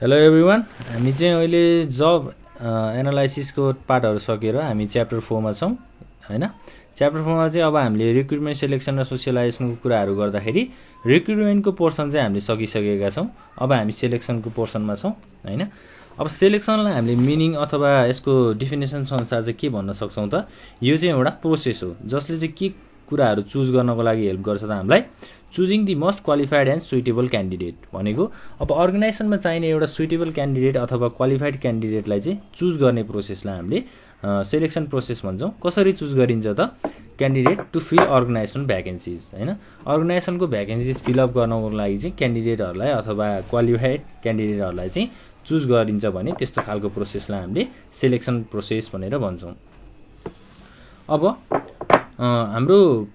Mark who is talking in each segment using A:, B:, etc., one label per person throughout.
A: Hello everyone, हामी चाहिँ अहिले जब एनालाइसिसको पार्टहरू सकेर हामी च्याप्टर 4 मा छौँ हैन। च्याप्टर 4 मा चाहिँ अब हामीले रिक्रुटमेन्ट सेलेक्सन र सोसियलाइजेसनको कुराहरू गर्दाखेरि रिक्रुटमेन्टको पोर्सन चाहिँ हामीले सकिसकेका छौँ। अब हामी सेलेक्सनको पोर्सनमा छौँ हैन। अब सेलेक्सनलाई हामीले मिनिङ अथवा यसको डेफिनेसन अनुसार चाहिँ के भन्न सक्छौँ त, यो चाहिँ एउटा प्रोसेस हो जसले चाहिँ के कुराहरू चुज गर्नको लागि हेल्प गर्छ त हामीलाई। Choosing the most qualified and suitable candidate भनेको अब अर्गनाइजेसनमा चाहिने एउटा सुइटेबल क्यान्डिडेट अथवा क्वालिफाइड क्यान्डिडेटलाई चाहिँ चुज गर्ने प्रोसेसलाई हामीले सेलेक्सन प्रोसेस भन्छौँ। कसरी चुज गरिन्छ त, candidate to fill organisation vacancies हैन। अर्गनाइजेसनको भ्याकेन्सिज फिलअप गर्नको लागि चाहिँ क्यान्डिडेटहरूलाई अथवा क्वालिफाइड क्यान्डिडेटहरूलाई चाहिँ चुज गरिन्छ भने त्यस्तो खालको प्रोसेसलाई हामीले सेलेक्सन प्रोसेस भनेर भन्छौँ। अब हाम्रो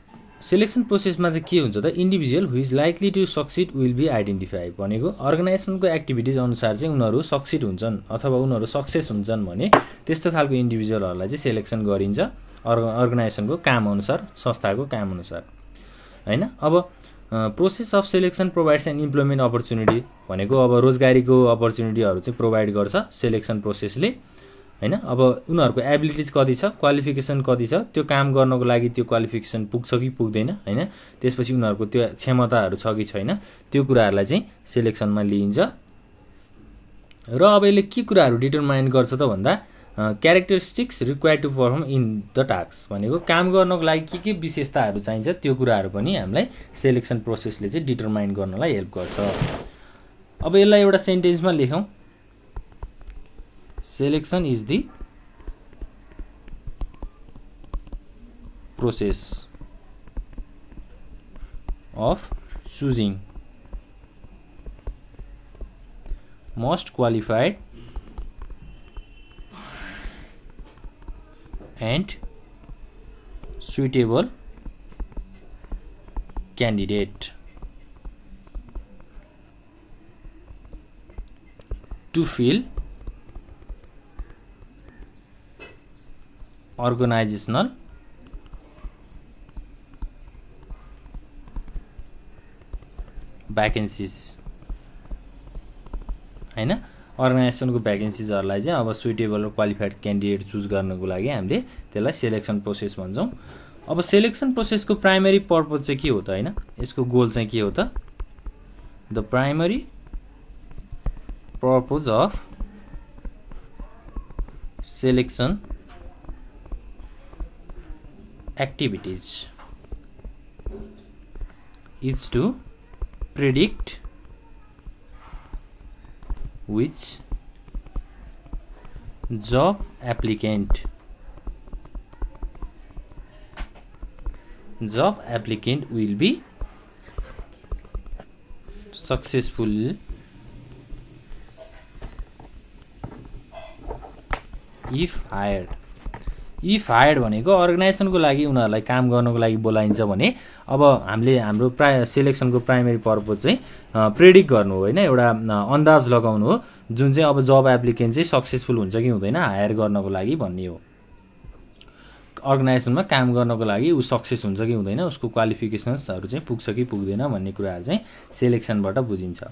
A: सेलेक्सन प्रोसेसमा चाहिँ के हुन्छ त, individual who is likely to succeed will be identify भनेको अर्गनाइजेसनको एक्टिभिटिज अनुसार चाहिँ उनीहरू सक्सिड हुन्छन् अथवा उनीहरू सक्सेस हुन्छन् भने त्यस्तो खालको इन्डिभिजुअलहरूलाई चाहिँ सेलेक्सन गरिन्छ अर्गनाइजेसनको काम अनुसार, संस्थाको काम अनुसार हैन। अब process of selection provides an employment opportunity भनेको अब रोजगारीको अपर्च्युनिटीहरू चाहिँ प्रोभाइड गर्छ सेलेक्सन प्रोसेसले हैन। अब उनीहरूको एबिलिटिज कति छ, क्वालिफिकेसन कति छ, त्यो काम गर्नको लागि त्यो क्वालिफिकेसन पुग्छ कि पुग्दैन हैन। त्यसपछि उनीहरूको त्यो क्षमताहरू छ कि छैन, त्यो कुराहरूलाई चाहिँ सेलेक्सनमा लिइन्छ। र अब यसले के कुराहरू डिटरमाइन गर्छ त भन्दा characteristics required to perform in the task भनेको काम गर्नको लागि के विशेषताहरू चाहिन्छ त्यो कुराहरू पनि हामीलाई सेलेक्सन प्रोसेसले चाहिँ डिटरमाइन गर्नलाई हेल्प गर्छ। अब यसलाई एउटा सेन्टेन्समा लेखौँ। Selection is the process of choosing most qualified and suitable candidate to fill organizational vacancies हैन। अर्गनाइजेसनको भ्याकेन्सिजहरूलाई चाहिँ अब सुइटेबल र क्वालिफाइड क्यान्डिडेट चुज गर्नको लागि हामीले त्यसलाई सेलेक्सन प्रोसेस भन्छौँ। अब सेलेक्सन प्रोसेसको प्राइमरी पर्पज चाहिँ के हो त हैन, यसको गोल चाहिँ के हो त, the primary purpose of selection activities is to predict which job applicant will be successful if hired। If hired भनेको अर्गनाइजेसनको लागि उनीहरूलाई काम गर्नको लागि बोलाइन्छ भने अब हामीले हाम्रो सेलेक्सनको प्राइमरी पर्पज चाहिँ प्रेडिक्ट गर्नु हो हैन, एउटा अन्दाज लगाउनु हो जुन चाहिँ अब जब एप्लिकेन्ट चाहिँ सक्सेसफुल हुन्छ कि हुँदैन हायर गर्नको लागि भन्ने हो। अर्गनाइजेसनमा काम गर्नको लागि ऊ सक्सेस हुन्छ कि हुँदैन, उसको क्वालिफिकेसन्सहरू चाहिँ पुग्छ कि पुग्दैन भन्ने कुराहरू चाहिँ सेलेक्सनबाट बुझिन्छ।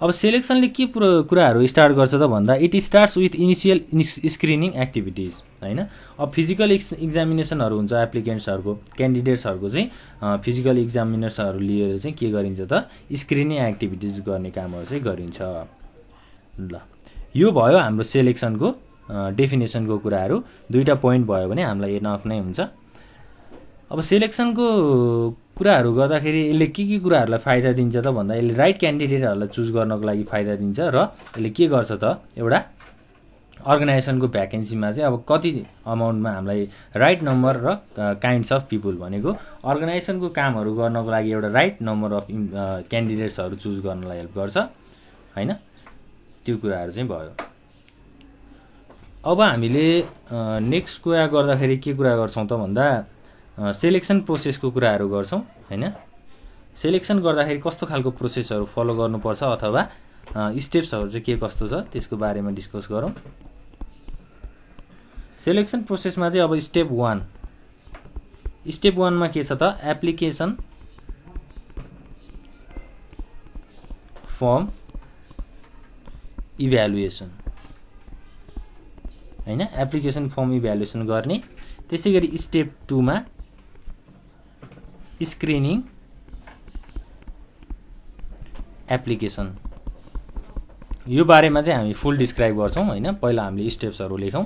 A: अब सेलेक्सनले के कुराहरू स्टार्ट गर्छ त भन्दा it starts with initial screening activities हैन। अब फिजिकल इक्जामिनेसनहरू हुन्छ एप्लिकेन्ट्सहरूको, क्यान्डिडेट्सहरूको चाहिँ फिजिकल इक्जामिनेसनहरू लिएर चाहिँ के गरिन्छ त, स्क्रिनिङ एक्टिभिटिज गर्ने कामहरू चाहिँ गरिन्छ। ल यो भयो हाम्रो सेलेक्सनको डेफिनेसनको कुराहरू, दुईटा पोइन्ट भयो भने हामीलाई एनफ नै हुन्छ। अब सेलेक्सनको कुराहरू गर्दाखेरि यसले के कुराहरूलाई फाइदा दिन्छ त भन्दा यसले राइट क्यान्डिडेटहरूलाई चुज गर्नको लागि फाइदा दिन्छ र यसले के गर्छ त, एउटा अर्गनाइजेसनको भ्याकेन्सीमा चाहिँ अब कति अमाउन्टमा हामीलाई राइट नम्बर र काइन्ड्स अफ पिपुल भनेको अर्गनाइजेसनको कामहरू गर्नको लागि एउटा राइट नम्बर अफ क्यान्डिडेट्सहरू चुज गर्नलाई हेल्प गर्छ हैन। त्यो कुराहरू चाहिँ भयो। अब हामीले नेक्स्ट कुरा गर्दाखेरि के कुरा गर्छौँ त भन्दा सेलेक्सन प्रोसेसको कुराहरू गर्छौँ हैन। सेलेक्सन गर्दाखेरि कस्तो खालको प्रोसेसहरू फलो गर्नुपर्छ अथवा स्टेप्सहरू चाहिँ के कस्तो छ त्यसको बारेमा डिस्कस गरौँ। सेलेक्सन प्रोसेसमा चाहिँ अब स्टेप 1 मा के छ त, एप्लिकेसन फर्म इभ्यालुएसन हैन, एप्लिकेसन फर्म इभ्यालुएसन गर्ने। त्यसैगरी स्टेप 2 मा स्क्रिनिङ एप्लिकेसन, यो बारेमा चाहिँ हामी फुल डिस्क्राइब गर्छौं हैन। पहिला हामीले स्टेप्सहरु लेखौं।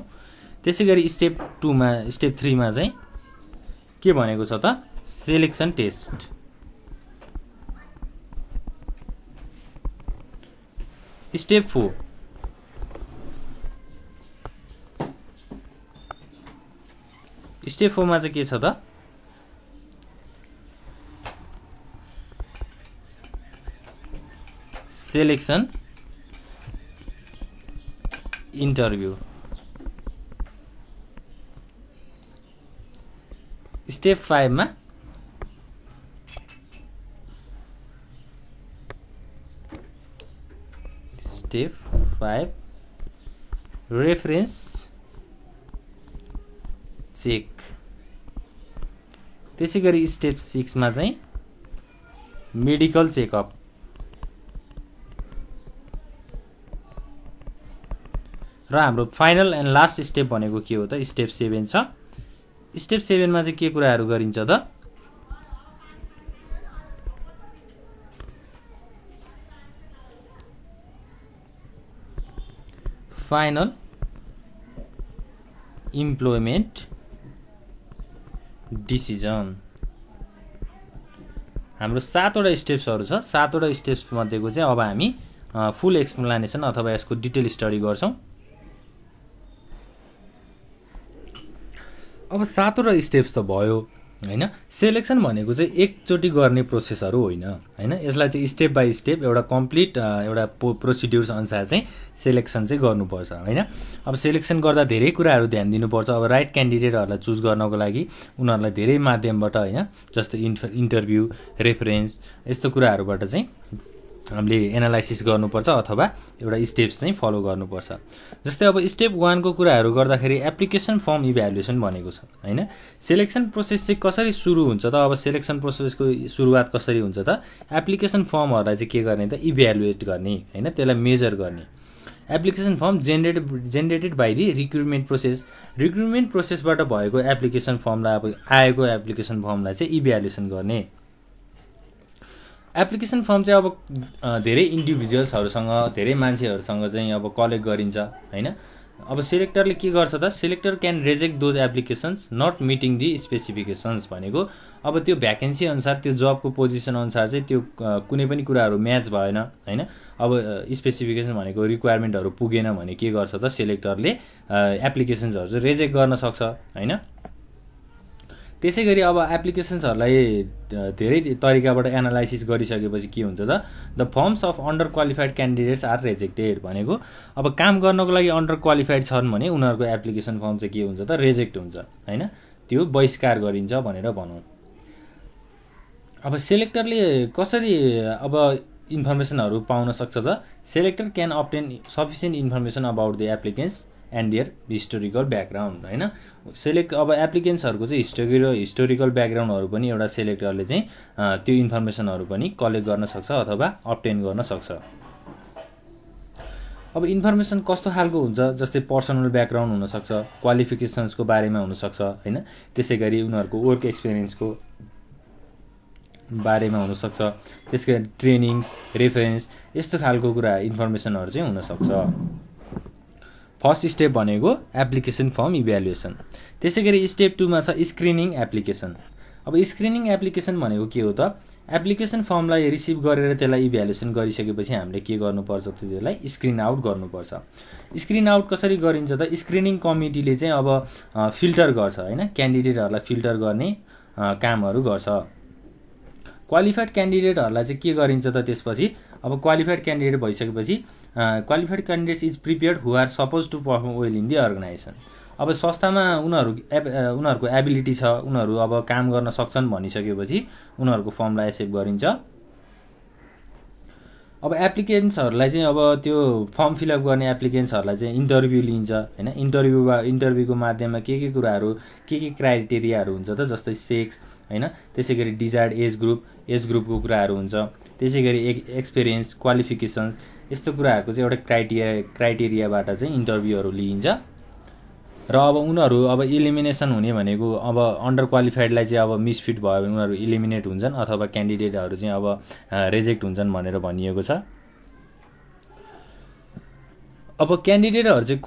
A: त्यसैगरी स्टेप 2 मा स्टेप 3 मा चाहिँ के भनेको छ त सेलेक्सन टेस्ट। स्टेप 4 स्टेप 4 मा चाहिँ के छ त सेलेक्सन इन्टरभ्यू। स्टेप 5 मा स्टेप 5 रेफरेन्स चेक। त्यसैगरी स्टेप 6 मा चाहिँ मेडिकल चेकअप। र हाम्रो फाइनल एन्ड लास्ट स्टेप भनेको के हो त स्टेप 7 छ। स्टेप 7 मा चाहिँ के कुराहरु गरिन्छ त फाइनल इम्प्लोइमेन्ट डिसिजन। हाम्रो 7 वटा स्टेप्सहरु छ। 7 वटा स्टेप्स मध्येको चाहिँ अब हामी फुल एक्सप्लेनेसन अथवा यसको डिटेल स्टडी गर्छौं। अब 7 वटा स्टेप्स त भयो हैन। सेलेक्सन भनेको चाहिँ एकचोटी गर्ने प्रोसेसहरु होइन हैन। यसलाई चाहिँ स्टेप बाइ स्टेप एउटा कम्प्लिट एउटा प्रोसिड्युर्स अनुसार चाहिँ सेलेक्सन चाहिँ गर्नुपर्छ हैन। अब सेलेक्सन गर्दा धेरै कुराहरु ध्यान दिनुपर्छ। अब राइट क्यान्डिडेटहरुलाई चुज गर्नको लागि उनीहरुलाई धेरै माध्यमबाट हैन, जस्तो इन्टरभ्यु, रेफरेन्स यस्तो कुराहरुबाट चाहिँ हामीले एनालाइसिस गर्नुपर्छ अथवा एउटा स्टेप्स चाहिँ फलो गर्नुपर्छ। जस्तै अब स्टेप 1 को कुराहरु गर्दाखेरि एप्लिकेसन फर्म इभ्यालुएसन भनेको छ हैन। सेलेक्सन प्रोसेस चाहिँ कसरी सुरु हुन्छ त अब सेलेक्सन प्रोसेसको सुरुवात कसरी हुन्छ त एप्लिकेसन फर्महरुलाई चाहिँ के गर्ने त इभ्यालुएट गर्ने हैन, त्यसलाई मेजर गर्ने। Application form generated by the recruitment process. रिक्रुटमेन्ट प्रोसेसबाट भएको एप्लिकेसन फर्मलाई अब आएको एप्लिकेसन फर्मलाई चाहिँ इभ्यालुएसन गर्ने। एप्लिकेसन फर्म चाहिँ अब धेरै इन्डिभिजुअल्सहरुसँग धेरै मान्छेहरुसँग चाहिँ अब कलेक्ट गरिन्छ हैन। अब सिलेक्टरले के गर्छ त selector can reject those applications not meeting the specifications भनेको अब त्यो भ्याकेन्सी अनुसार त्यो जबको पोजिसन अनुसार चाहिँ त्यो कुनै पनि कुराहरु म्याच भएन हैन। अब स्पेसिफिकेसन भनेको रिक्वायरमेन्टहरु पुगेन भने के गर्छ त सिलेक्टरले एप्लिकेसन्सहरु चाहिँ रिजेक्ट गर्न सक्छ हैन। त्यसैगरी अब एप्लिकेसन्सहरुलाई धेरै तरिकाबाट एनालाइसिस गरिसकेपछि के हुन्छ त the firms of under qualified candidates are rejected भनेको अब काम गर्नको लागि अन्डर क्वालिफाइड छन् भने उनीहरुको एप्लिकेसन फर्म चाहिँ के हुन्छ त रिजेक्ट हुन्छ हैन, त्यो बहिष्कार गरिन्छ भनेर भनौं। अब सिलेक्टरले कसरी अब इन्फर्मेसनहरु पाउन सक्छ त selector can obtain sufficient information about the applicants and their historical background हैन। अब एप्लिकेन्ट्सहरुको चाहिँ हिस्टोरिकल ब्याकग्राउन्डहरु पनि एउटा सिलेक्टरले चाहिँ त्यो इन्फर्मेसनहरु पनि कलेक्ट गर्न सक्छ अथवा अब्टेन गर्न सक्छ। अब इन्फर्मेसन कस्तो खालको हुन्छ जस्तै पर्सनल ब्याकग्राउन्ड हुन सक्छ, क्वालिफिकेसन्सको बारेमा हुन सक्छ हैन। त्यसैगरी उनीहरुको वर्क एक्सपिरियन्सको बारेमा हुन सक्छ, त्यसैगरी ट्रेनिङ्स, रेफरेन्स यस्तो खालको कुरा इन्फर्मेसनहरु चाहिँ हुन सक्छ। फर्स्ट स्टेप भनेको एप्लिकेसन फर्म इभ्यालुएसन। त्यसैगरी स्टेप 2 मा छ स्क्रिनिङ एप्लिकेसन। अब स्क्रिनिङ एप्लिकेसन भनेको के हो त एप्लिकेसन फर्मलाई रिसिभ गरेर त्यसलाई इभ्यालुएसन गरिसकेपछि हामीले के गर्नुपर्छ त त्यसलाई स्क्रिन आउट गर्नुपर्छ। स्क्रिन आउट कसरी गरिन्छ त स्क्रिनिङ कमिटीले चाहिँ अब फिल्टर गर्छ हैन, क्यान्डिडेटहरुलाई फिल्टर गर्ने कामहरु गर्छ। क्वालिफाइड क्यान्डिडेटहरुलाई चाहिँ के गरिन्छ त त्यसपछि अब क्वालिफाइड क्यान्डिडेट भइसकेपछि qualified candidates is prepared who are suppose to perform well in the organisation. अब संस्थामा उनीहरुको एबिलिटी छ, उनीहरु अब काम गर्न सक्छन् भनिसकेपछि उनीहरुको फर्मलाई एक्सेप्ट गरिन्छ। अब एप्लिकेन्ट्सहरुलाई चाहिँ अब त्यो फर्म फिलअप गर्ने एप्लिकेन्ट्सहरुलाई चाहिँ इन्टरभ्यु लिन्छ हैन। इन्टरभ्युको माध्यममा के कुराहरु के क्राइटेरियाहरु हुन्छ त जस्तै सेक्स हैन, त्यसैगरी डिजायर्ड एज ग्रुपको कुराहरु हुन्छ, त्यसैगरी एक्सपिरियन्स, क्वालिफिकेसन्स यस्तो कुराहरूको चाहिँ एउटा क्राइटेरियाबाट चाहिँ इन्टरभ्यूहरू लिइन्छ र अब उनीहरू अब इलिमिनेसन हुने भनेको अब अन्डर क्वालिफाइडलाई चाहिँ अब मिसफिट भयो भने उनीहरू इलिमिनेट हुन्छन् अथवा क्यान्डिडेटहरू चाहिँ अब रिजेक्ट हुन्छन् भनेर भनिएको छ। अब क्यान्डिडेटहरू चाहिँ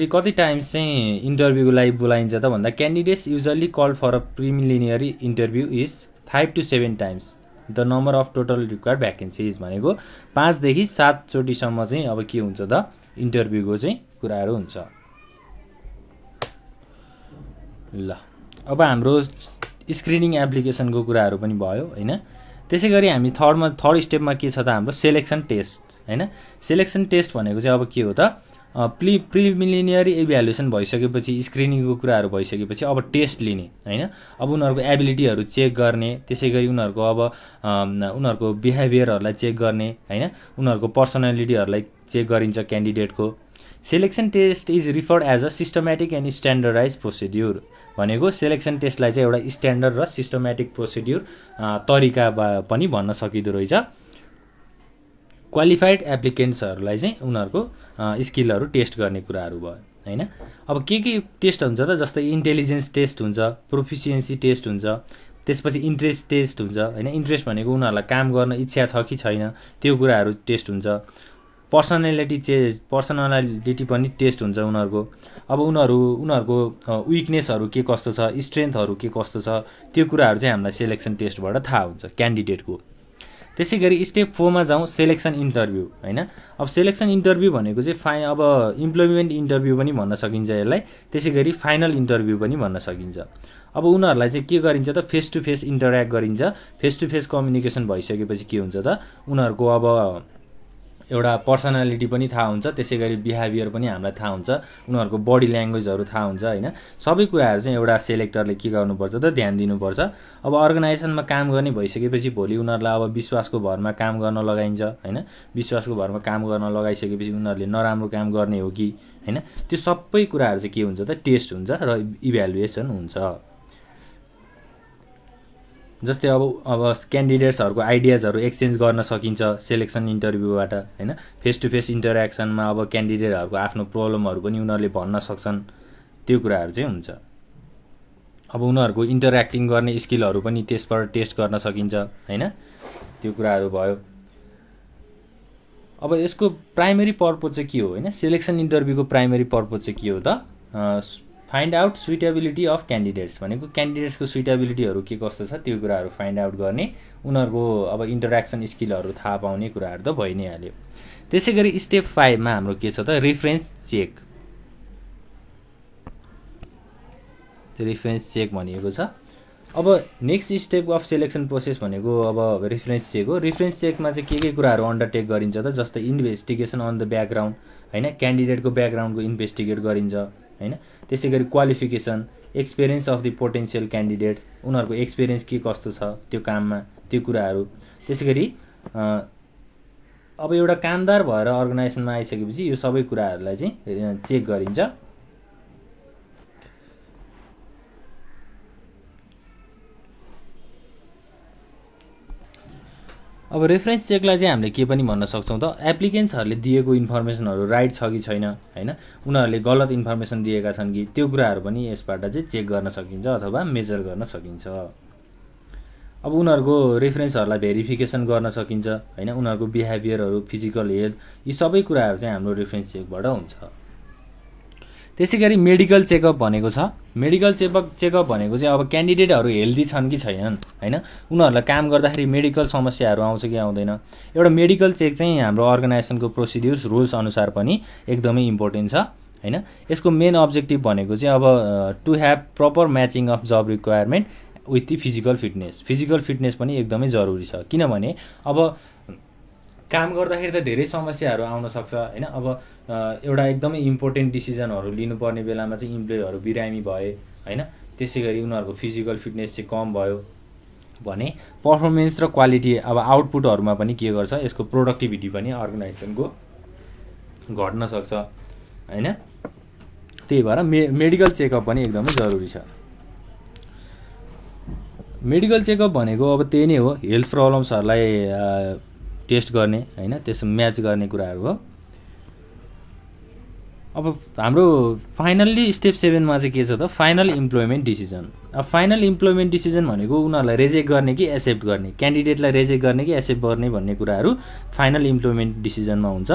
A: कति टाइम्स चाहिँ इन्टरभ्यूको लागि बोलाइन्छ त भन्दा candidates usually call for a preliminary interview is 5 to 7 times the number of total required vacancies भनेको 5 देखि 7 चोटिसम्म चाहिँ अब के हुन्छ त इन्टरभ्यूको चाहिँ कुराहरू हुन्छ। ल अब हाम्रो स्क्रिनिङ एप्लिकेसनको कुराहरू पनि भयो हैन। त्यसै गरी हामी थर्ड स्टेपमा के छ त हाम्रो सेलेक्सन टेस्ट हैन। सेलेक्सन टेस्ट भनेको चाहिँ अब के हो त प्रिलिमिनरी इभ्यालुएसन भइसकेपछि स्क्रिनिङको कुराहरू भइसकेपछि अब टेस्ट लिने हैन। अब उनीहरूको एबिलिटीहरू चेक गर्ने, त्यसै गरी उनीहरूको अब उनीहरूको बिहेभियरहरूलाई चेक गर्ने हैन, उनीहरूको पर्सनालिटीहरूलाई चेक गरिन्छ क्यान्डिडेटको। Selection test is referred as a systematic and standardize procedure भनेको सेलेक्सन टेस्टलाई चाहिँ एउटा स्ट्यान्डर्ड र सिस्टमेटिक प्रोसिड्युर तरिका पनि भन्न सकिँदो रहेछ। क्वालिफाइड एप्लिकेन्ट्सहरूलाई चाहिँ उनीहरूको स्किलहरू टेस्ट गर्ने कुराहरू भयो हैन। अब के टेस्ट हुन्छ त जस्तै इन्टेलिजेन्स टेस्ट हुन्छ, प्रोफिसियन्सी टेस्ट हुन्छ, त्यसपछि इन्ट्रेस्ट टेस्ट हुन्छ हैन। इन्ट्रेस्ट भनेको उनीहरूलाई काम गर्न इच्छा छ कि छैन त्यो कुराहरू टेस्ट हुन्छ। पर्सनालिटी पनि टेस्ट हुन्छ उनीहरूको। अब उनीहरूको विकनेसहरू के कस्तो छ, स्ट्रेन्थहरू के कस्तो छ त्यो कुराहरू चाहिँ हामीलाई सेलेक्सन टेस्टबाट थाहा हुन्छ क्यान्डिडेटको। त्यसै गरी स्टेप 4 मा जाउँ सेलेक्सन इन्टरभ्यू हैन। अब सेलेक्सन इन्टरभ्यू भनेको चाहिँ अब इम्प्लोइमेन्ट इन्टरभ्यू पनि भन्न सकिन्छ यसलाई, त्यसै गरी फाइनल इन्टरभ्यू पनि भन्न सकिन्छ। अब उनीहरूलाई चाहिँ के गरिन्छ त फेस टु फेस इन्टरेक्ट गरिन्छ। फेस टु फेस कम्युनिकेसन भइसकेपछि के हुन्छ त उनीहरूको अब एउटा पर्सनालिटी पनि थाहा हुन्छ, त्यसै गरी बिहेभियर पनि हामीलाई थाहा हुन्छ, उनीहरूको बडी ल्याङ्ग्वेजहरू थाहा हुन्छ हैन। सबै कुराहरू चाहिँ एउटा सेलेक्टरले के गर्नुपर्छ त ध्यान दिनुपर्छ। अब अर्गनाइजेसनमा काम गर्ने भइसकेपछि भोलि उनीहरूलाई अब विश्वासको भरमा काम गर्न लगाइन्छ हैन। विश्वासको भरमा काम गर्न लगाइसकेपछि उनीहरूले नराम्रो काम गर्ने हो कि हैन, त्यो सबै कुराहरू चाहिँ के हुन्छ त टेस्ट हुन्छ र इभ्यालुएसन हुन्छ। जस्तै अब क्यान्डिडेट्सहरूको आइडियाजहरू एक्सचेन्ज गर्न सकिन्छ सेलेक्सन इन्टरभ्यूबाट हैन। फेस टु फेस इन्टरेक्सनमा अब क्यान्डिडेटहरूको आफ्नो प्रब्लमहरू पनि उनीहरूले भन्न सक्छन्, त्यो कुराहरू चाहिँ हुन्छ। अब उनीहरूको इन्टरेक्टिङ गर्ने स्किलहरू पनि त्यसबाट टेस्ट गर्न सकिन्छ हैन, त्यो कुराहरू भयो। अब यसको प्राइमेरी पर्पज चाहिँ के हो हैन, सेलेक्सन इन्टरभ्यूको प्राइमेरी पर्पज चाहिँ के हो त find out suitability of candidates भनेको क्यान्डिडेट्सको सुइटेबिलिटीहरू के कस्तो छ त्यो कुराहरू फाइन्ड आउट गर्ने, उनीहरूको अब इन्टरेक्सन स्किलहरू थाहा पाउने कुराहरू त भइ नै हाल्यो। त्यसै गरी स्टेप 5 मा हाम्रो के छ त रेफरेन्स चेक। रेफरेन्स चेक भनिएको छ। अब next step of selection process भनेको अब रेफरेन्स चेक हो। रेफरेन्स चेकमा चाहिँ के कुराहरू अन्डरटेक गरिन्छ त जस्तै इन्भेस्टिगेसन अन द ब्याकग्राउन्ड हैन, क्यान्डिडेटको ब्याकग्राउन्डको इन्भेस्टिगेट गरिन्छ हैन। त्यसै गरी qualification, experience of the potential candidates, उनीहरूको एक्सपिरियन्स के कस्तो छ त्यो काममा त्यो कुराहरू। त्यसै गरी अब एउटा कामदार भएर अर्गनाइजेसनमा आइसकेपछि यो सबै कुराहरूलाई चाहिँ चेक गरिन्छ। अब रेफरेन्स चेकलाई चाहिँ हामीले के पनि भन्न सक्छौँ त एप्लिकेन्ट्सहरूले दिएको इन्फर्मेसनहरू राइट छ कि छैन हैन, उनीहरूले गलत इन्फर्मेसन दिएका छन् कि त्यो कुराहरू पनि यसबाट चाहिँ चेक गर्न सकिन्छ अथवा मेजर गर्न सकिन्छ। अब उनीहरूको रेफरेन्सहरूलाई भेरिफिकेसन गर्न सकिन्छ हैन, उनीहरूको बिहेभियरहरू, फिजिकल हेल्थ, यी सबै कुराहरू चाहिँ हाम्रो रेफरेन्स चेकबाट हुन्छ। त्यसै गरी मेडिकल चेकअप भनेको छ। मेडिकल चेकअप भनेको चाहिँ अब क्यान्डिडेटहरू हेल्दी छन् कि छैनन् हैन, उनीहरूलाई काम गर्दाखेरि मेडिकल समस्याहरू आउँछ कि आउँदैन। एउटा मेडिकल चेक चाहिँ हाम्रो अर्गनाइजेसनको प्रोसिड्युर्स रुल्स अनुसार पनि एकदमै इम्पोर्टेन्ट छ हैन। यसको मेन अब्जेक्टिभ भनेको चाहिँ अब to have proper matching of job requirement with the physical fitness. Physical fitness पनि एकदमै जरुरी छ, किनभने अब काम गर्दाखेरि त धेरै समस्याहरू आउन सक्छ हैन। अब एउटा एकदमै इम्पोर्टेन्ट डिसिजनहरू लिनुपर्ने बेलामा चाहिँ इम्प्लोइहरू बिरामी भए हैन, त्यसै गरी उनीहरूको फिजिकल फिटनेस चाहिँ कम भयो भने पर्फर्मेन्स र क्वालिटी अब आउटपुटहरूमा पनि के गर्छ, यसको प्रोडक्टिभिटी पनि अर्गनाइजेसनको घट्न सक्छ हैन। त्यही भएर मेडिकल चेकअप पनि एकदमै जरुरी छ। मेडिकल चेकअप भनेको अब त्यही नै हो, हेल्थ प्रब्लम्सहरूलाई टेस्ट गर्ने हैन, त्यसमा म्याच गर्ने कुराहरू हो। अब हाम्रो फाइनल्ली स्टेप 7 मा चाहिँ के छ त, फाइनल इम्प्लोइमेन्ट डिसिजन। अब फाइनल इम्प्लोइमेन्ट डिसिजन भनेको उनीहरूलाई रेजेक्ट गर्ने कि एक्सेप्ट गर्ने, क्यान्डिडेटलाई रेजेक्ट गर्ने कि एक्सेप्ट गर्ने भन्ने कुराहरू फाइनल इम्प्लोइमेन्ट डिसिजनमा हुन्छ।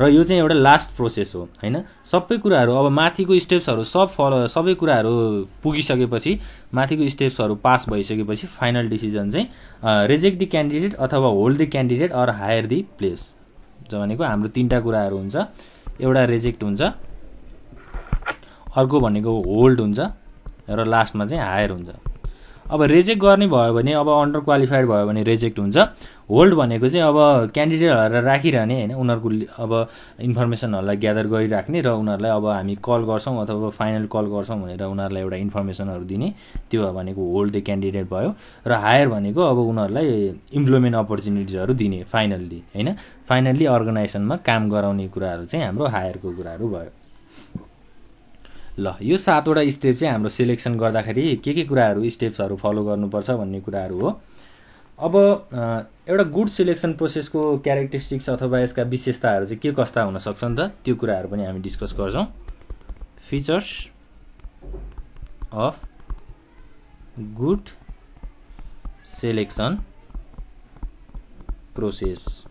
A: र यो चाहिँ एउटा लास्ट प्रोसेस हो हैन। सबै कुराहरू अब माथिको स्टेप्सहरू सबै कुराहरू पुगिसकेपछि, माथिको स्टेप्सहरू पास भइसकेपछि फाइनल डिसिजन चाहिँ रेजेक्ट द क्यान्डिडेट अथवा hold the candidate or hire the place भनेको हाम्रो 3टा कुराहरू हुन्छ। एउटा रेजेक्ट हुन्छ, अर्को भनेको होल्ड हुन्छ र लास्टमा चाहिँ हायर हुन्छ। अब रेजेक्ट गर्ने भयो भने, अब अन्डर क्वालिफाइड भयो भने रेजेक्ट हुन्छ। होल्ड भनेको चाहिँ अब क्यान्डिडेटहरूलाई राखिरहने हैन, उनीहरूको अब इन्फर्मेसनहरूलाई ग्यादर गरिराख्ने र उनीहरूलाई अब हामी कल गर्छौँ अथवा फाइनल कल गर्छौँ भनेर उनीहरूलाई एउटा इन्फर्मेसनहरू दिने, त्यो भनेको होल्ड द क्यान्डिडेट भयो। र हायर भनेको अब उनीहरूलाई इम्प्लोइमेन्ट अपर्च्युनिटिजहरू दिने फाइनल्ली हैन, फाइनल्ली अर्गनाइजेसनमा काम गराउने कुराहरू चाहिँ हाम्रो हायरको कुराहरू भयो। ल यो 7वटा स्टेप चाहिँ हाम्रो सिलेक्सन गर्दाखेरि के कुराहरू स्टेप्सहरू फलो गर्नुपर्छ भन्ने कुराहरू हो। अब एउटा गुड सिलेक्सन प्रोसेसको क्यारेक्टरिस्टिक्स अथवा यसका विशेषताहरू चाहिँ के कस्ता हुन सक्छन् त, त्यो कुराहरू पनि हामी डिस्कस गर्छौँ। Features of good selection process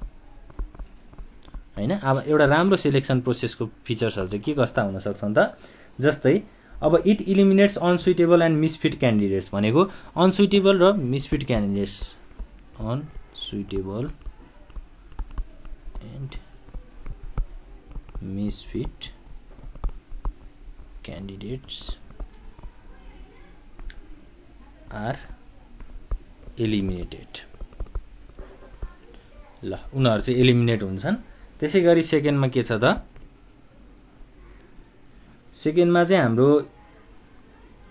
A: हैन। अब एउटा राम्रो सिलेक्सन प्रोसेसको फिचर्सहरू चाहिँ के कस्ता हुन सक्छन् त, जस्तै अब it eliminates unsuitable and misfit candidates भनेको अनसुइटेबल र misfit candidates, unsuitable and misfit candidates are eliminated. ल उनीहरू चाहिँ एलिमिनेट हुन्छन्। त्यसै गरी सेकेन्डमा के छ त, सेकेन्डमा चाहिँ हाम्रो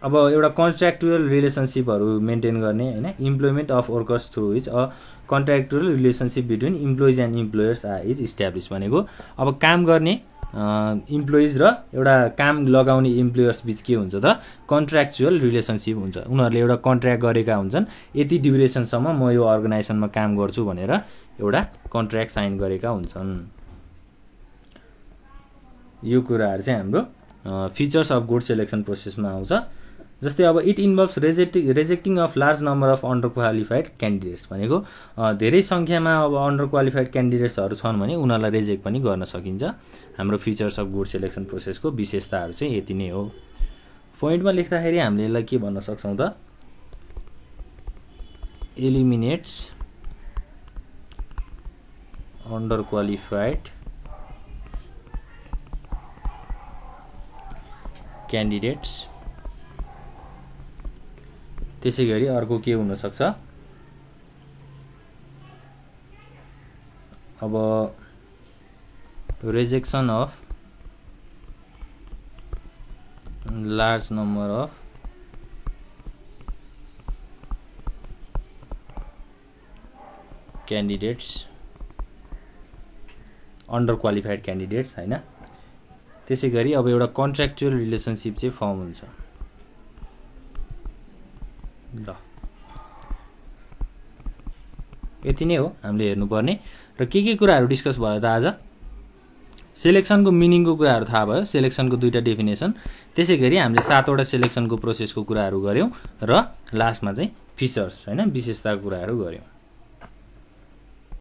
A: अब एउटा कन्ट्र्याक्चुअल रिलेसनसिपहरू मेन्टेन गर्ने हैन, employment of workers through which a contractual relationship between employees and employers is establish भनेको अब काम गर्ने इम्प्लोइज र एउटा काम लगाउने इम्प्लोयर्स बिच के हुन्छ त, कन्ट्र्याक्चुअल रिलेसनसिप हुन्छ। उनीहरूले एउटा कन्ट्र्याक्ट गरेका हुन्छन्, यति ड्युरेसनसम्म म यो अर्गनाइजेसनमा काम गर्छु भनेर एउटा कन्ट्र्याक्ट साइन गरेका हुन्छन्। यो कुराहरू चाहिँ हाम्रो फिचर्स अफ गुड सिलेक्सन प्रोसेसमा आउँछ। जस्तै अब it involves rejecting of large number of under qualified candidates भनेको धेरै सङ्ख्यामा अब अन्डर क्वालिफाइड क्यान्डिडेट्सहरू छन् भने उनीहरूलाई रेजेक्ट पनि गर्न सकिन्छ। हाम्रो फिचर्स अफ गुड सिलेक्सन प्रोसेसको विशेषताहरू चाहिँ यति नै हो। पोइन्टमा लेख्दाखेरि हामीले यसलाई के भन्न सक्छौँ त, एलिमिनेट्स अन्डर क्वालिफाइड क्यान्डिडेट्स। त्यसै गरी अर्को के हुन सक्छ, अब rejection of large number of candidates, under qualified candidates हैन। त्यसै गरी अब एउटा कन्ट्र्याक्चुअल रिलेसनशिप चाहिँ फर्म हुन्छ। ल यति नै हो हामीले हेर्नुपर्ने। र के कुराहरू डिस्कस भयो त आज? सिलेक्सनको मिनिङको कुराहरू थाहा भयो, सिलेक्सनको दुईटा डेफिनेसन, त्यसै गरी हामीले 7वटा सिलेक्सनको प्रोसेसको कुराहरू गर्यौं र लास्टमा चाहिँ फिचर्स हैन विशेषताको कुराहरू गर्यौं।